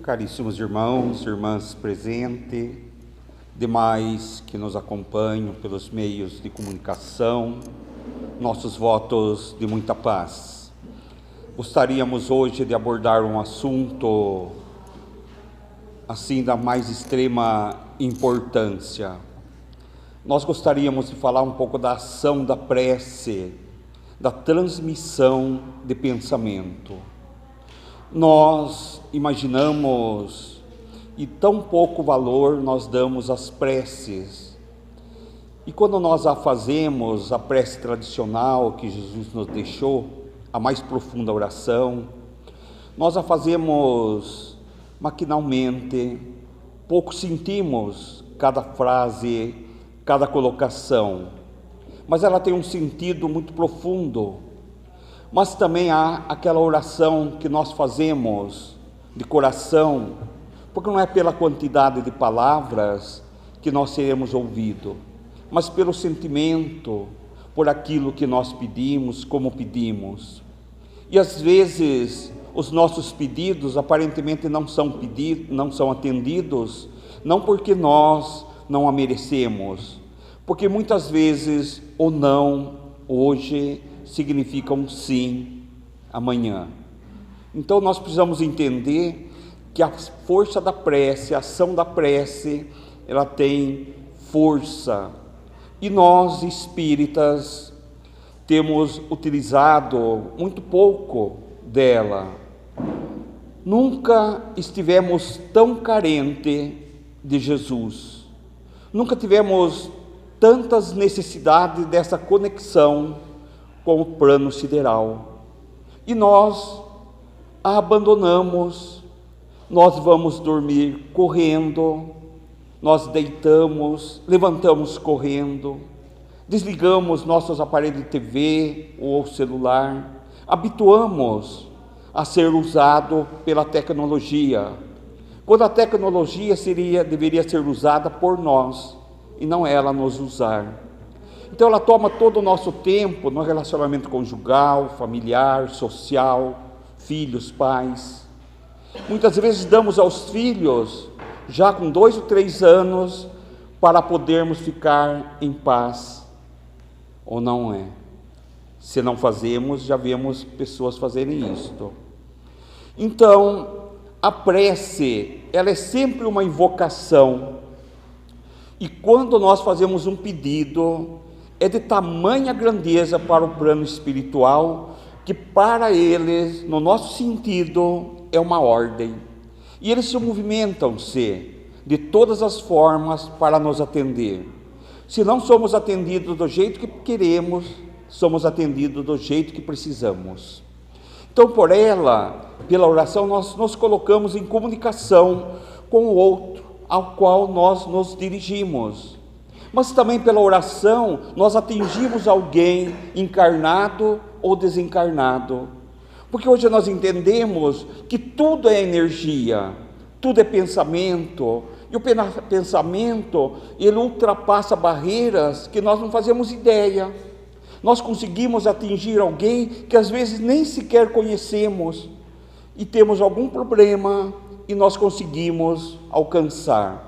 caríssimos irmãos, irmãs presentes, demais que nos acompanham pelos meios de comunicação, nossos votos de muita paz. Gostaríamos hoje de abordar um assunto assim da mais extrema importância. Nós gostaríamos de falar um pouco da ação da prece, da transmissão de pensamento. Nós imaginamos e tão pouco valor nós damos às preces. E quando nós a fazemos, a prece tradicional que Jesus nos deixou, a mais profunda oração, nós a fazemos maquinalmente, pouco sentimos cada frase, cada colocação, mas ela tem um sentido muito profundo. Mas também há aquela oração que nós fazemos de coração, porque não é pela quantidade de palavras que nós seremos ouvidos, mas pelo sentimento, por aquilo que nós pedimos, como pedimos. E às vezes os nossos pedidos aparentemente não são atendidos, não porque nós não a merecemos, porque muitas vezes o não hoje significa um sim amanhã. Então nós precisamos entender que a força da prece, a ação da prece, ela tem força. E nós espíritas temos utilizado muito pouco dela. Nunca estivemos tão carentes de Jesus. Nunca tivemos tantas necessidades dessa conexão com o plano sideral. E nós a abandonamos, nós vamos dormir correndo, nós deitamos, levantamos correndo, desligamos nossos aparelhos de TV ou celular, habituamos a ser usado pela tecnologia, quando a tecnologia deveria ser usada por nós e não ela nos usar. Então ela toma todo o nosso tempo no relacionamento conjugal, familiar, social, filhos, pais. Muitas vezes damos aos filhos, já com 2 ou 3 anos, para podermos ficar em paz, ou não é? Se não fazemos, já vemos pessoas fazerem isto. Então, a prece, ela é sempre uma invocação, e quando nós fazemos um pedido, é de tamanha grandeza para o plano espiritual, que para eles, no nosso sentido, é uma ordem. E eles se movimentam-se de todas as formas para nos atender. Se não somos atendidos do jeito que queremos, somos atendidos do jeito que precisamos. Então, pela oração, nós nos colocamos em comunicação com o outro, ao qual nós nos dirigimos. Mas também pela oração, nós atingimos alguém encarnado ou desencarnado. Porque hoje nós entendemos que tudo é energia, tudo é pensamento, e o pensamento, ele ultrapassa barreiras que nós não fazemos ideia. Nós conseguimos atingir alguém que às vezes nem sequer conhecemos, e temos algum problema, e nós conseguimos alcançar.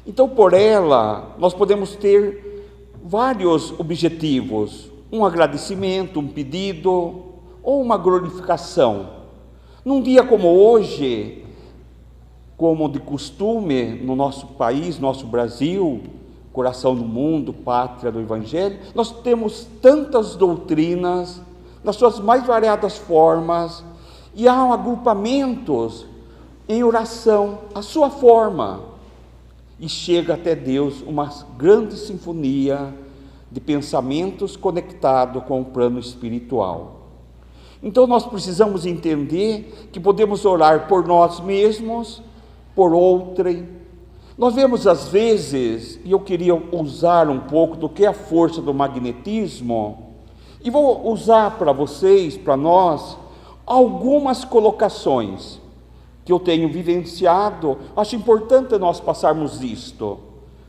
Então, por ela, nós podemos ter vários objetivos, um agradecimento, um pedido, ou uma glorificação. Num dia como hoje, como de costume no nosso país, nosso Brasil, coração do mundo, pátria do Evangelho, nós temos tantas doutrinas, nas suas mais variadas formas, e há agrupamentos em oração, a sua forma, e chega até Deus uma grande sinfonia de pensamentos conectados com o plano espiritual. Então nós precisamos entender que podemos orar por nós mesmos, por outrem. Nós vemos às vezes, e eu queria usar um pouco do que é a força do magnetismo, e vou usar para vocês, para nós, algumas colocações que eu tenho vivenciado. Acho importante nós passarmos isto.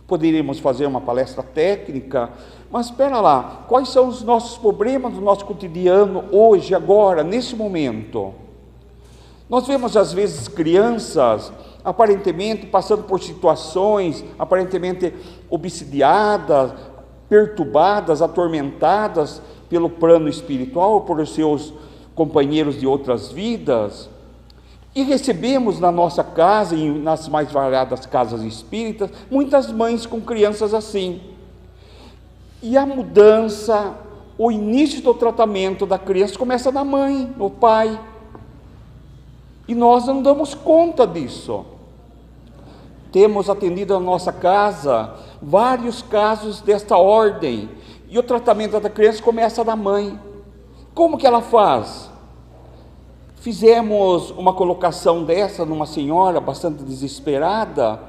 Poderíamos fazer uma palestra técnica, mas espera lá, quais são os nossos problemas do nosso cotidiano hoje, agora, nesse momento? Nós vemos às vezes crianças aparentemente passando por situações aparentemente obsidiadas, perturbadas, atormentadas pelo plano espiritual, por seus companheiros de outras vidas, e recebemos na nossa casa e nas mais variadas casas espíritas muitas mães com crianças assim. E a mudança, o início do tratamento da criança começa na mãe, no pai. E nós não damos conta disso. Temos atendido na nossa casa vários casos desta ordem. E o tratamento da criança começa na mãe. Como que ela faz? Fizemos uma colocação dessa numa senhora bastante desesperada.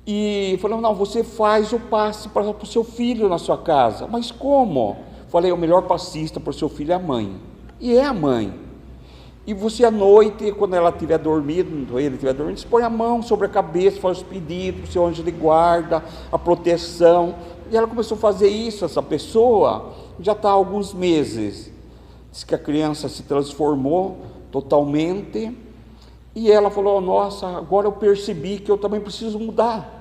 E falamos, não, você faz o passe para o seu filho na sua casa. Mas como? Falei, o melhor passista para o seu filho é a mãe. E é a mãe. E você à noite, quando ela estiver dormindo, ele estiver dormindo, você põe a mão sobre a cabeça, faz os pedidos para o seu anjo de guarda, a proteção. E ela começou a fazer isso, essa pessoa, já está há alguns meses. Diz que a criança se transformou totalmente. E ela falou, nossa, agora eu percebi que eu também preciso mudar.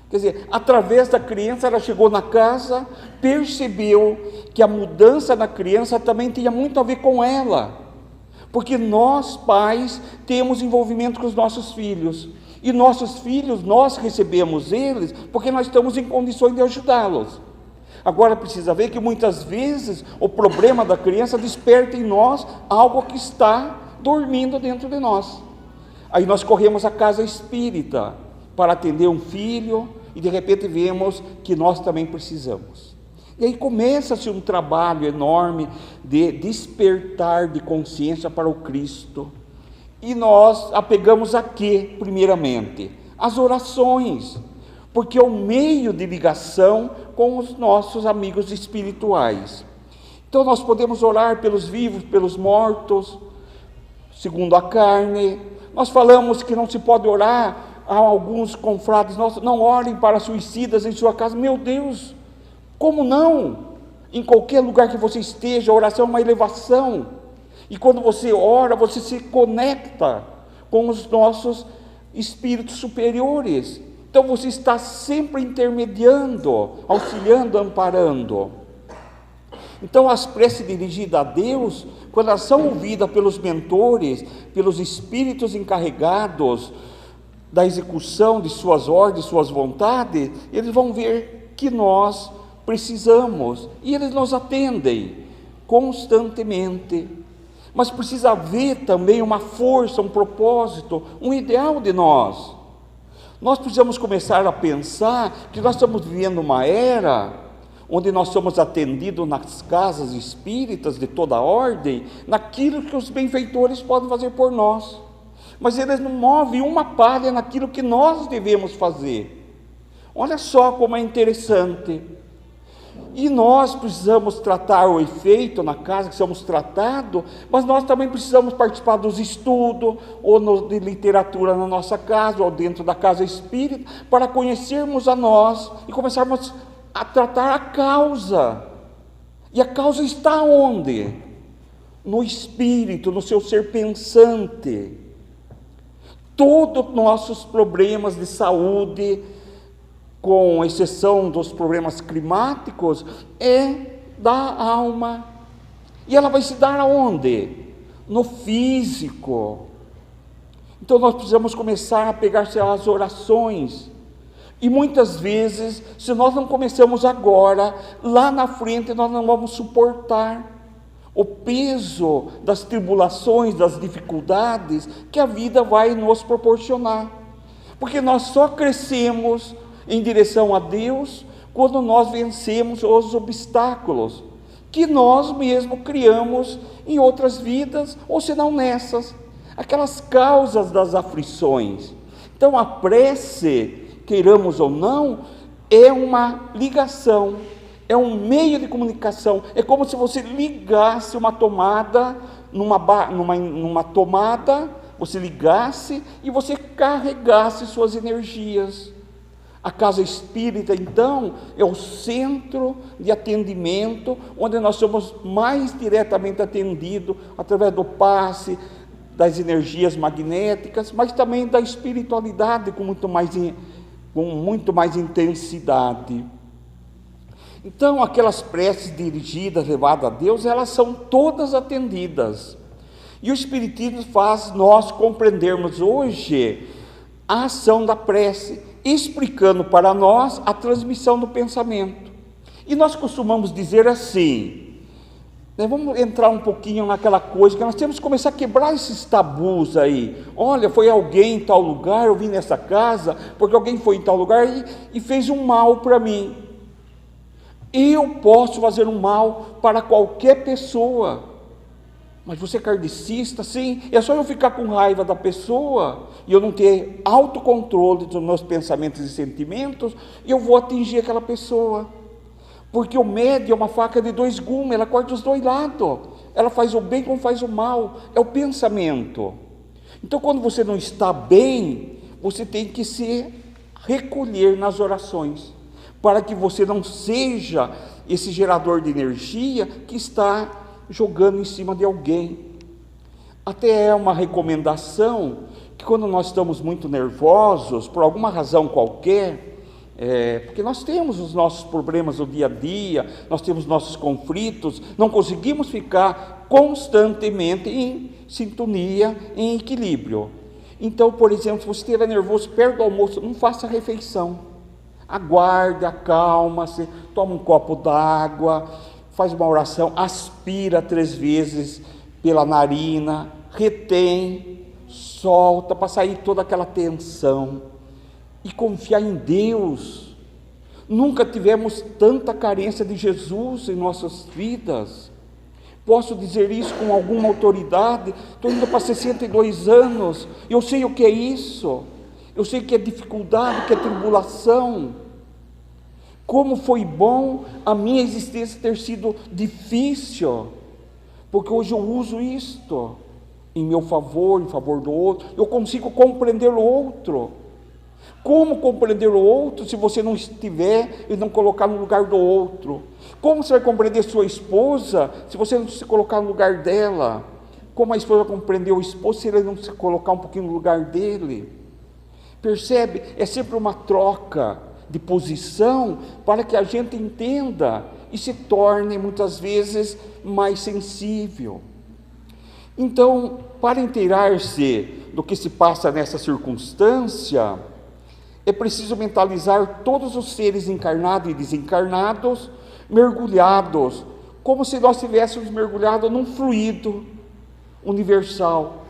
Quer dizer, através da criança, ela chegou na casa, percebeu que a mudança na criança também tinha muito a ver com ela. Porque nós, pais, temos envolvimento com os nossos filhos. E nossos filhos, nós recebemos eles porque nós estamos em condições de ajudá-los. Agora precisa ver que muitas vezes o problema da criança desperta em nós algo que está dormindo dentro de nós. Aí nós corremos à casa espírita para atender um filho e de repente vemos que nós também precisamos. E aí começa-se um trabalho enorme de despertar de consciência para o Cristo. E nós apegamos a quê, primeiramente? As orações, porque é o meio de ligação com os nossos amigos espirituais. Então nós podemos orar pelos vivos, pelos mortos, segundo a carne. Nós falamos que não se pode orar, há alguns confrades nossos, não orem para suicidas em sua casa. Meu Deus! Como não? Em qualquer lugar que você esteja, a oração é uma elevação. E quando você ora, você se conecta com os nossos espíritos superiores. Então você está sempre intermediando, auxiliando, amparando. Então as preces dirigidas a Deus, quando elas são ouvidas pelos mentores, pelos espíritos encarregados da execução de suas ordens, suas vontades, eles vão ver que nós precisamos, e eles nos atendem constantemente. Mas precisa haver também uma força, um propósito, um ideal de nós. Nós precisamos começar a pensar que nós estamos vivendo uma era onde nós somos atendidos nas casas espíritas de toda ordem, naquilo que os benfeitores podem fazer por nós. Mas eles não movem uma palha naquilo que nós devemos fazer. Olha só como é interessante. E nós precisamos tratar o efeito na casa, que somos tratados, mas nós também precisamos participar dos estudos, ou de literatura na nossa casa, ou dentro da casa espírita, para conhecermos a nós e começarmos a tratar a causa. E a causa está onde? No espírito, no seu ser pensante. Todos os nossos problemas de saúde, com exceção dos problemas climáticos, é da alma. E ela vai se dar aonde? No físico. Então nós precisamos começar a pegar-se às orações. E muitas vezes, se nós não começamos agora, lá na frente nós não vamos suportar o peso das tribulações, das dificuldades que a vida vai nos proporcionar. Porque nós só crescemos em direção a Deus quando nós vencemos os obstáculos que nós mesmos criamos em outras vidas, ou se não nessas, aquelas causas das aflições. Então a prece, queiramos ou não, é uma ligação, é um meio de comunicação. É como se você ligasse uma tomada numa tomada, você ligasse e você carregasse suas energias. A casa espírita, então, é o centro de atendimento, onde nós somos mais diretamente atendidos através do passe, das energias magnéticas, mas também da espiritualidade com muito mais intensidade. Então, aquelas preces dirigidas, levadas a Deus, elas são todas atendidas. E o Espiritismo faz nós compreendermos hoje a ação da prece, explicando para nós a transmissão do pensamento. E nós costumamos dizer assim, né, vamos entrar um pouquinho naquela coisa, que nós temos que começar a quebrar esses tabus aí. Olha, foi alguém em tal lugar, eu vim nessa casa, porque alguém foi em tal lugar e fez um mal para mim. Eu posso fazer um mal para qualquer pessoa, mas você é kardecista, sim, é só eu ficar com raiva da pessoa, e eu não ter autocontrole dos meus pensamentos e sentimentos, e eu vou atingir aquela pessoa, porque o médium é uma faca de dois gumes, ela corta os dois lados, ela faz o bem como faz o mal, é o pensamento. Então, quando você não está bem, você tem que se recolher nas orações, para que você não seja esse gerador de energia que está jogando em cima de alguém. Até é uma recomendação que quando nós estamos muito nervosos, por alguma razão qualquer, porque nós temos os nossos problemas do dia a dia, nós temos nossos conflitos, não conseguimos ficar constantemente em sintonia, em equilíbrio. Então, por exemplo, se você estiver nervoso perto do almoço, não faça refeição. Aguarde, acalma-se, toma um copo d'água, faz uma oração, aspira 3 vezes pela narina, retém, solta, para sair toda aquela tensão, e confiar em Deus. Nunca tivemos tanta carência de Jesus em nossas vidas. Posso dizer isso com alguma autoridade, estou indo para 62 anos, eu sei o que é isso. Eu sei que é dificuldade, que é tribulação. Como foi bom a minha existência ter sido difícil, porque hoje eu uso isto em meu favor, em favor do outro. Eu consigo compreender o outro. Como compreender o outro se você não estiver e não colocar no lugar do outro? Como você vai compreender sua esposa se você não se colocar no lugar dela? Como a esposa vai compreender o esposo se ele não se colocar um pouquinho no lugar dele? Percebe? É sempre uma troca de posição para que a gente entenda e se torne muitas vezes mais sensível. Então, para inteirar-se do que se passa nessa circunstância, é preciso mentalizar todos os seres encarnados e desencarnados, mergulhados, como se nós tivéssemos mergulhado num fluido universal.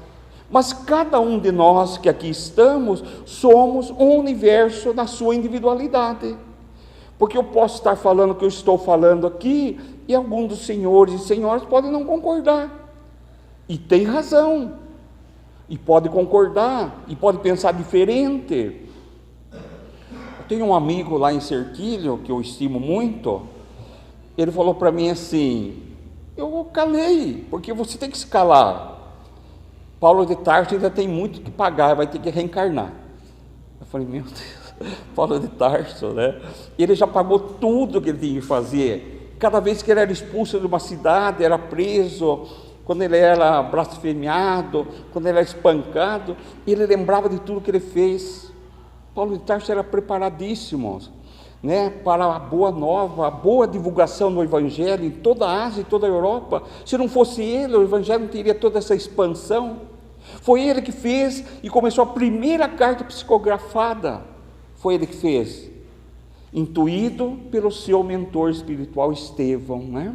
Mas cada um de nós que aqui estamos, somos um universo na sua individualidade. Porque eu posso estar falando o que eu estou falando aqui, e alguns dos senhores e senhoras podem não concordar. E tem razão. E pode concordar, e pode pensar diferente. Eu tenho um amigo lá em Serquilho, que eu estimo muito, ele falou para mim assim, eu calei, porque você tem que se calar. Paulo de Tarso ainda tem muito que pagar, vai ter que reencarnar. Eu falei, meu Deus, Paulo de Tarso, né? Ele já pagou tudo que ele tinha que fazer. Cada vez que ele era expulso de uma cidade, era preso, quando ele era blasfemiado, quando ele era espancado, ele lembrava de tudo que ele fez. Paulo de Tarso era preparadíssimo, né, para a boa nova, a boa divulgação do Evangelho em toda a Ásia e toda a Europa. Se não fosse ele, o Evangelho não teria toda essa expansão. Foi ele que fez e começou a primeira carta psicografada. Foi ele que fez, intuído pelo seu mentor espiritual Estevão, né?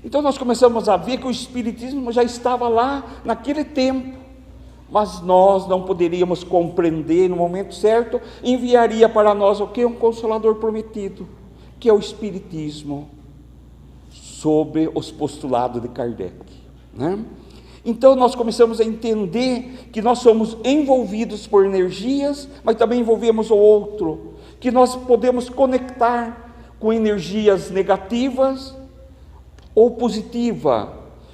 Então nós começamos a ver que o Espiritismo já estava lá naquele tempo, mas nós não poderíamos compreender no momento certo. Enviaria para nós o que? Um Consolador prometido, que é o Espiritismo, sobre os postulados de Kardec, né? Então nós começamos a entender que nós somos envolvidos por energias, mas também envolvemos o outro, que nós podemos conectar com energias negativas ou positivas.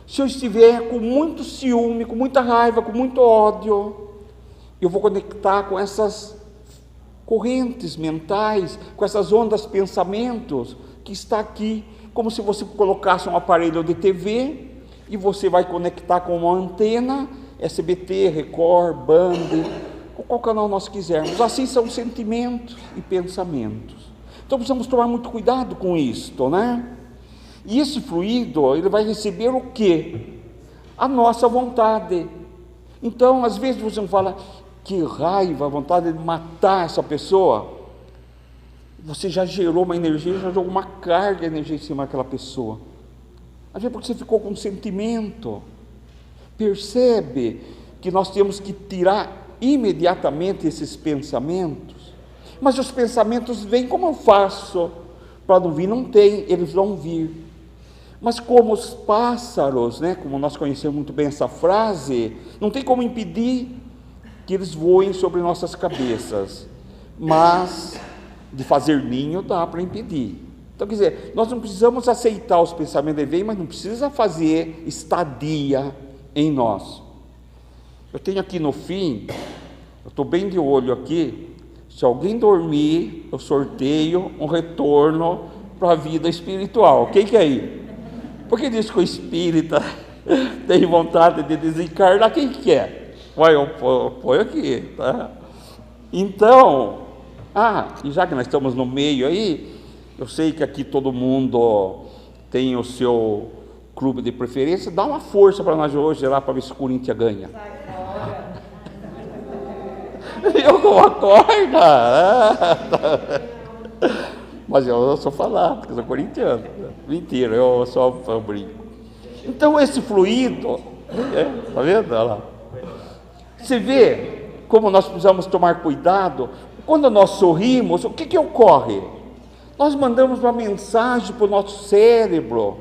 Se eu estiver com muito ciúme, com muita raiva, com muito ódio, eu vou conectar com essas correntes mentais, com essas ondas de pensamentos que está aqui, como se você colocasse um aparelho de TV e você vai conectar com uma antena SBT, Record, Band, ou qual canal nós quisermos. Assim são sentimentos e pensamentos. Então precisamos tomar muito cuidado com isto, né? E esse fluido, ele vai receber o quê? A nossa vontade. Então, às vezes você não fala, que raiva, a vontade de matar essa pessoa. Você já gerou uma energia, já jogou uma carga de energia em cima daquela pessoa. Às vezes porque você ficou com um sentimento. Percebe que nós temos que tirar imediatamente esses pensamentos. Mas os pensamentos vêm, como eu faço para não vir? Não tem, eles vão vir. Mas como os pássaros, né, como nós conhecemos muito bem essa frase, não tem como impedir que eles voem sobre nossas cabeças, mas de fazer ninho dá para impedir. Então, quer dizer, nós não precisamos aceitar os pensamentos que vêm, mas não precisa fazer estadia em nós. Eu tenho aqui no fim, eu estou bem de olho aqui, se alguém dormir, eu sorteio um retorno para a vida espiritual. Quem que é aí? Porque diz que o espírita tem vontade de desencarnar, quem que é? Vai, eu ponho aqui, tá? Então, e já que nós estamos no meio aí, eu sei que aqui todo mundo tem o seu clube de preferência, dá uma força para nós hoje lá, para ver se o Corinthians ganha. Eu não acordo, mas eu sou fanático, eu sou corintiano. Mentira, eu só brinco. Então esse fluido, tá vendo? Olha lá. Você vê como nós precisamos tomar cuidado. Quando nós sorrimos, o que ocorre? Nós mandamos uma mensagem para o nosso cérebro,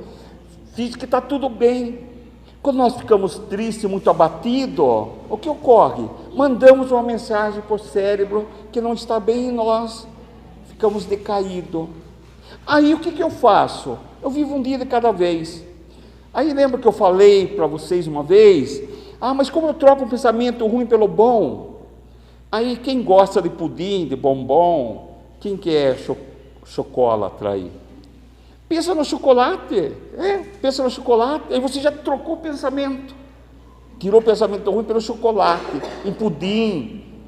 diz que está tudo bem. Quando nós ficamos tristes, muito abatidos, o que ocorre? Mandamos uma mensagem para o cérebro que não está bem em nós, ficamos decaídos. Aí o que eu faço? Eu vivo um dia de cada vez. Aí lembra que eu falei para vocês uma vez, mas como eu troco um pensamento ruim pelo bom? Aí quem gosta de pudim, de bombom, quem que é chocolate aí? Pensa no chocolate, pensa no chocolate, aí você já trocou o pensamento, tirou o pensamento ruim pelo chocolate, um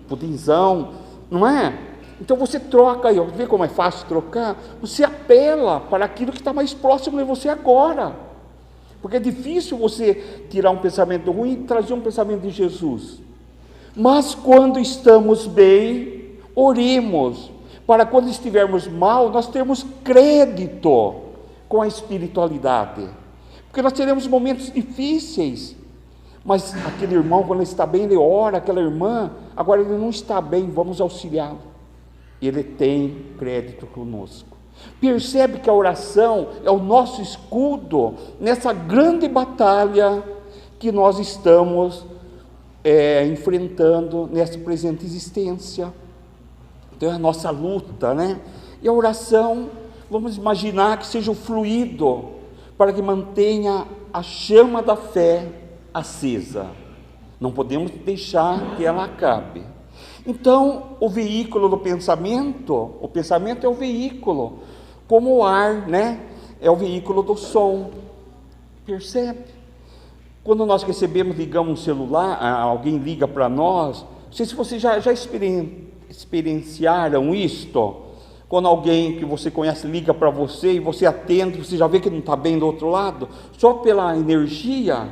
pudinzão, não é? Então você troca aí, vê como é fácil trocar? Você apela para aquilo que está mais próximo de você agora, porque é difícil você tirar um pensamento ruim e trazer um pensamento de Jesus. Mas quando estamos bem, oremos, para quando estivermos mal, nós termos crédito com a espiritualidade, porque nós teremos momentos difíceis, mas aquele irmão, quando ele está bem, ele ora, aquela irmã, agora ele não está bem, vamos auxiliá-lo, ele tem crédito conosco. Percebe que a oração é o nosso escudo nessa grande batalha que nós estamos enfrentando nessa presente existência. Então é a nossa luta, né? E a oração, vamos imaginar que seja o fluido para que mantenha a chama da fé acesa. Não podemos deixar que ela acabe. Então, o veículo do pensamento, o pensamento é o veículo, como o ar, né? É o veículo do som. Percebe? Quando nós recebemos, ligamos um celular, alguém liga para nós, não sei se vocês já experienciaram isto, quando alguém que você conhece liga para você e você atende, você já vê que não está bem do outro lado, só pela energia,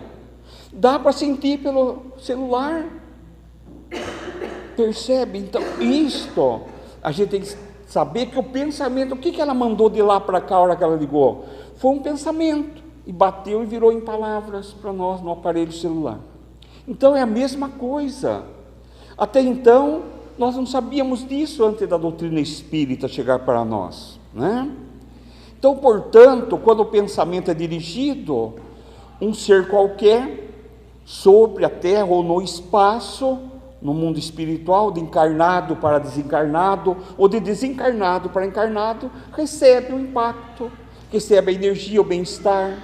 dá para sentir pelo celular. Percebe? Então, isto, a gente tem que saber que o pensamento, o que ela mandou de lá para cá a hora que ela ligou? Foi um pensamento, e bateu e virou em palavras para nós no aparelho celular. Então é a mesma coisa. Até então, nós não sabíamos disso antes da doutrina espírita chegar para nós, né? Então, portanto, quando o pensamento é dirigido, um ser qualquer, sobre a terra ou no espaço, no mundo espiritual, de encarnado para desencarnado, ou de desencarnado para encarnado, recebe o impacto, recebe a energia, o bem-estar.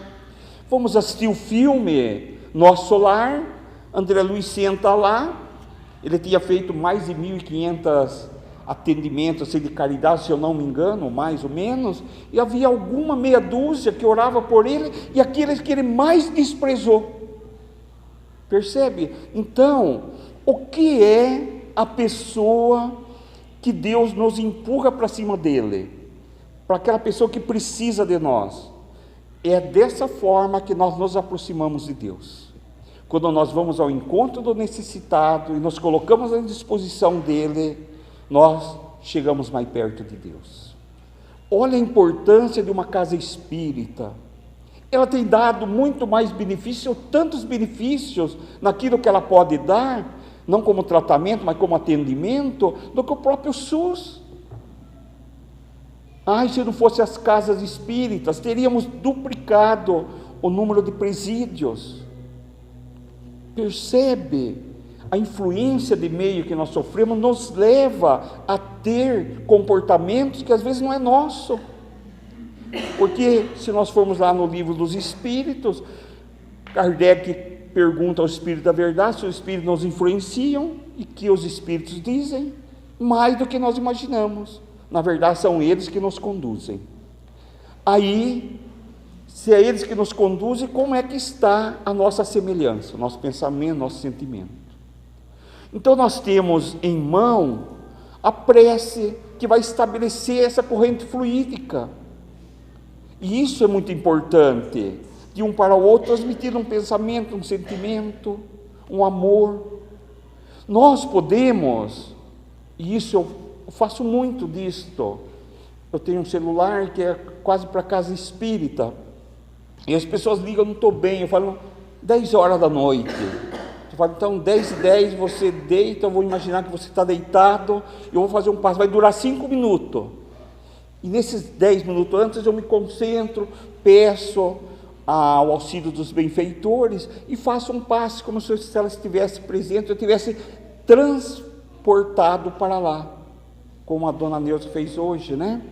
Vamos assistir o filme Nosso Lar, André Luiz senta lá, ele tinha feito mais de 1.500 atendimentos assim, de caridade, se eu não me engano, mais ou menos, e havia alguma meia dúzia que orava por ele, e aqueles que ele mais desprezou. Percebe? Então, o que é a pessoa que Deus nos empurra para cima dele? Para aquela pessoa que precisa de nós. É dessa forma que nós nos aproximamos de Deus. Quando nós vamos ao encontro do necessitado e nos colocamos à disposição dele, nós chegamos mais perto de Deus. Olha a importância de uma casa espírita. Ela tem dado muito mais benefícios, tantos benefícios naquilo que ela pode dar, não como tratamento, mas como atendimento, do que o próprio SUS. Se não fosse as casas espíritas, teríamos duplicado o número de presídios. Percebe? A influência de meio que nós sofremos nos leva a ter comportamentos que às vezes não é nosso. Porque se nós formos lá no livro dos Espíritos, Kardec pergunta ao Espírito da Verdade se os Espíritos nos influenciam, e que os Espíritos dizem mais do que nós imaginamos. Na verdade, são eles que nos conduzem. Aí, se é eles que nos conduzem, como é que está a nossa semelhança, o nosso pensamento, nosso sentimento? Então, nós temos em mão a prece que vai estabelecer essa corrente fluídica. E isso é muito importante, de um para o outro, transmitir um pensamento, um sentimento, um amor. Nós podemos, e isso eu faço muito disto, eu tenho um celular que é quase para casa espírita, e as pessoas ligam, não estou bem, eu falo, 10 horas da noite, eu falo, então 10h10 você deita, eu vou imaginar que você está deitado, eu vou fazer um passo, vai durar 5 minutos, e nesses 10 minutos antes eu me concentro, peço ao auxílio dos benfeitores, e faço um passe, como se ela estivesse presente, eu tivesse transportado para lá, como a dona Neuza fez hoje, né?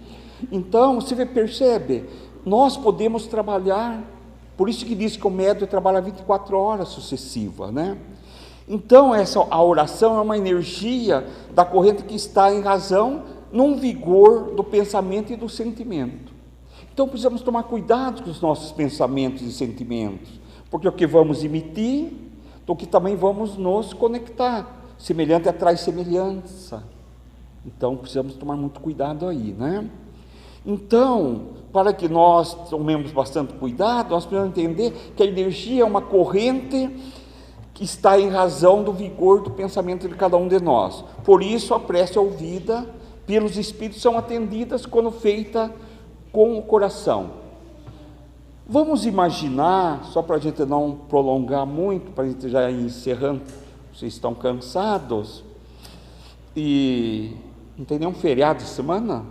Então, você percebe, nós podemos trabalhar, por isso que diz que o médium trabalha 24 horas sucessivas, né? Então, a oração é uma energia da corrente que está em razão, num vigor do pensamento e do sentimento. Então, precisamos tomar cuidado com os nossos pensamentos e sentimentos, porque o que vamos emitir, do que também vamos nos conectar, semelhante atrai semelhança. Então, precisamos tomar muito cuidado aí, né? Então, para que nós tomemos bastante cuidado, nós precisamos entender que a energia é uma corrente que está em razão do vigor do pensamento de cada um de nós. Por isso, a prece ouvida pelos Espíritos são atendidas quando feita com o coração. Vamos imaginar, só para a gente não prolongar muito, para a gente já ir encerrando, vocês estão cansados, e não tem nenhum feriado de semana?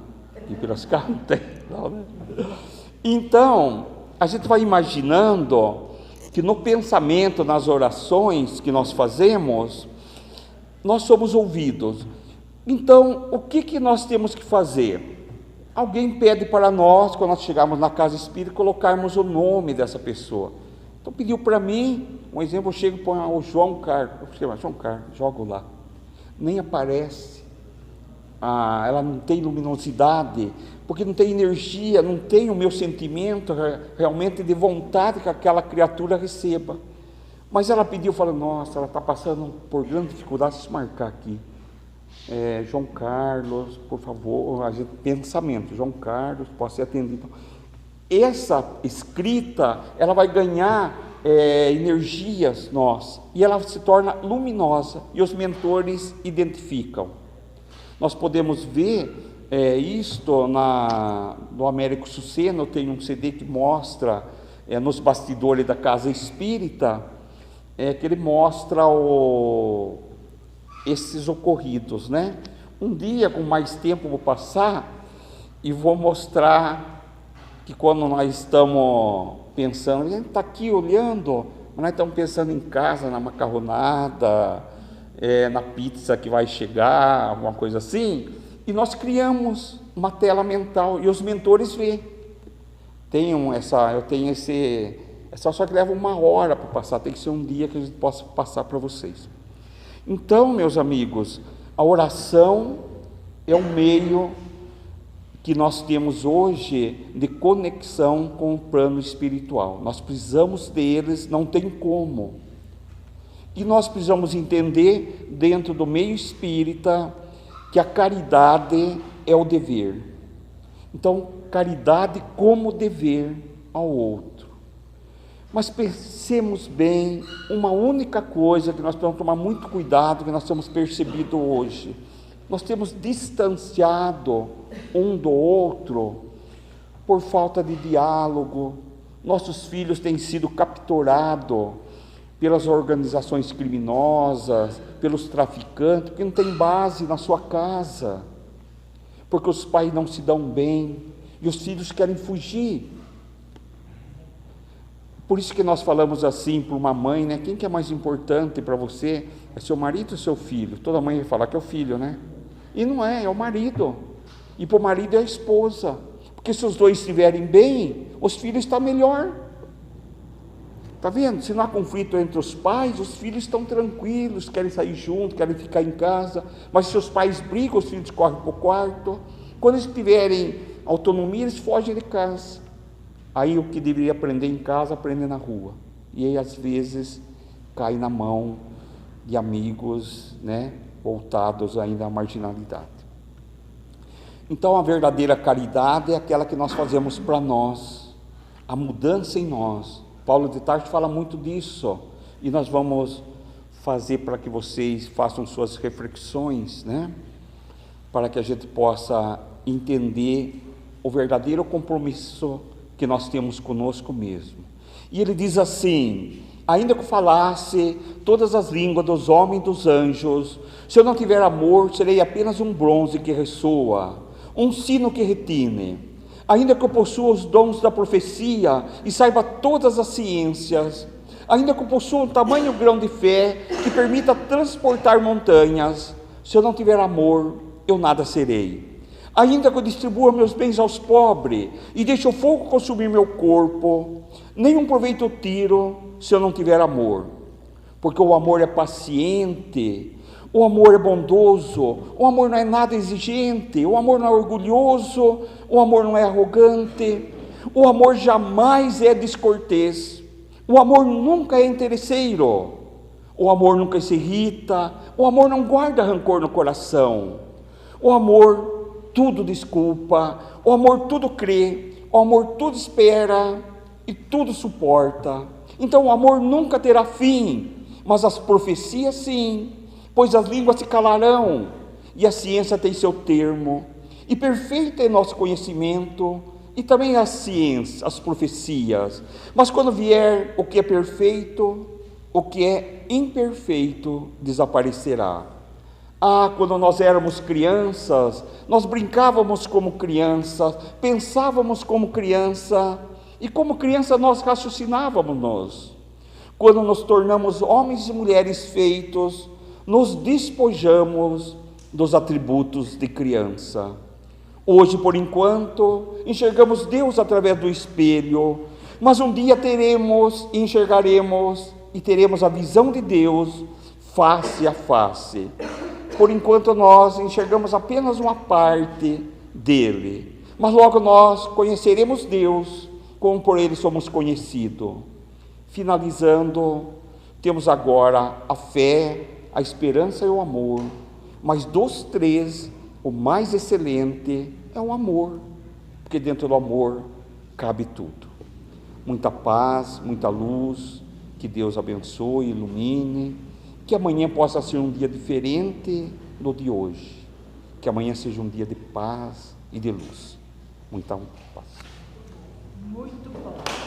Em Piracicaba não tem, não, né? Então, a gente vai imaginando que no pensamento, nas orações que nós fazemos, nós somos ouvidos. Então, o que nós temos que fazer? Alguém pede para nós, quando nós chegarmos na casa espírita, colocarmos o nome dessa pessoa. Então, pediu para mim, um exemplo, eu chego e ponho o João Carlos, João Carlos, jogo lá, nem aparece. Ela não tem luminosidade, porque não tem energia, não tem o meu sentimento realmente de vontade que aquela criatura receba. Mas ela pediu, falou, nossa, ela está passando por grande dificuldade, se marcar aqui. João Carlos, por favor, pensamento, João Carlos, pode ser atendido. Essa escrita, ela vai ganhar energias nós, e ela se torna luminosa, e os mentores identificam. Nós podemos ver isto no Américo Suceno, tem um CD que mostra, nos bastidores da casa espírita, que ele mostra esses ocorridos, né? Um dia, com mais tempo, vou passar e vou mostrar que quando nós estamos pensando, a gente está aqui olhando, mas nós estamos pensando em casa, na macarronada, na pizza que vai chegar, alguma coisa assim, e nós criamos uma tela mental, e os mentores veem. Eu tenho esse, só que leva 1 hora para passar, tem que ser um dia que a gente possa passar para vocês. Então, meus amigos, a oração é um meio que nós temos hoje de conexão com o plano espiritual. Nós precisamos deles, não tem como. E nós precisamos entender, dentro do meio espírita, que a caridade é o dever. Então, caridade como dever ao outro. Mas pensemos bem, uma única coisa que nós precisamos tomar muito cuidado, que nós temos percebido hoje. Nós temos distanciado um do outro por falta de diálogo. Nossos filhos têm sido capturados pelas organizações criminosas, pelos traficantes, porque não tem base na sua casa, porque os pais não se dão bem e os filhos querem fugir. Por isso que nós falamos assim para uma mãe, né? Quem que é mais importante para você? É seu marido ou seu filho? Toda mãe vai falar que é o filho, né? E não é, é o marido. E para o marido é a esposa. Porque se os dois estiverem bem, os filhos estão melhor. Está vendo? Se não há conflito entre os pais, os filhos estão tranquilos, querem sair juntos, querem ficar em casa. Mas se os pais brigam, os filhos correm para o quarto. Quando eles tiverem autonomia, eles fogem de casa. Aí o que deveria aprender em casa, aprende na rua. E aí às vezes cai na mão de amigos, né, voltados ainda à marginalidade. Então a verdadeira caridade é aquela que nós fazemos para nós, a mudança em nós. Paulo de Tarso fala muito disso, e nós vamos fazer para que vocês façam suas reflexões, né, para que a gente possa entender o verdadeiro compromisso que nós temos conosco mesmo. E ele diz assim: ainda que eu falasse todas as línguas dos homens e dos anjos, se eu não tiver amor, serei apenas um bronze que ressoa, um sino que retine. Ainda que eu possua os dons da profecia e saiba todas as ciências, ainda que eu possua um tamanho grão de fé que permita transportar montanhas, se eu não tiver amor, eu nada serei. Ainda que eu distribua meus bens aos pobres e deixe o fogo consumir meu corpo, nenhum proveito eu tiro se eu não tiver amor. Porque o amor é paciente, o amor é bondoso, o amor não é nada exigente, o amor não é orgulhoso, o amor não é arrogante, o amor jamais é descortês, o amor nunca é interesseiro, o amor nunca se irrita, o amor não guarda rancor no coração, o amor tudo desculpa, o amor tudo crê, o amor tudo espera e tudo suporta. Então o amor nunca terá fim, mas as profecias sim, pois as línguas se calarão e a ciência tem seu termo, e perfeito é nosso conhecimento e também a ciência, as profecias. Mas quando vier o que é perfeito, o que é imperfeito desaparecerá. Quando nós éramos crianças, nós brincávamos como crianças, pensávamos como criança, e como criança nós raciocinávamos. Quando nos tornamos homens e mulheres feitos, nos despojamos dos atributos de criança. Hoje, por enquanto, enxergamos Deus através do espelho, mas um dia teremos e enxergaremos e teremos a visão de Deus face a face. Por enquanto nós enxergamos apenas uma parte dele, mas logo nós conheceremos Deus como por ele somos conhecidos. Finalizando, temos agora a fé, a esperança e o amor, mas dos três, o mais excelente é o amor, porque dentro do amor cabe tudo. Muita paz, muita luz, que Deus abençoe, ilumine, que amanhã possa ser um dia diferente do de hoje, que amanhã seja um dia de paz e de luz. Muita paz. Muito bom.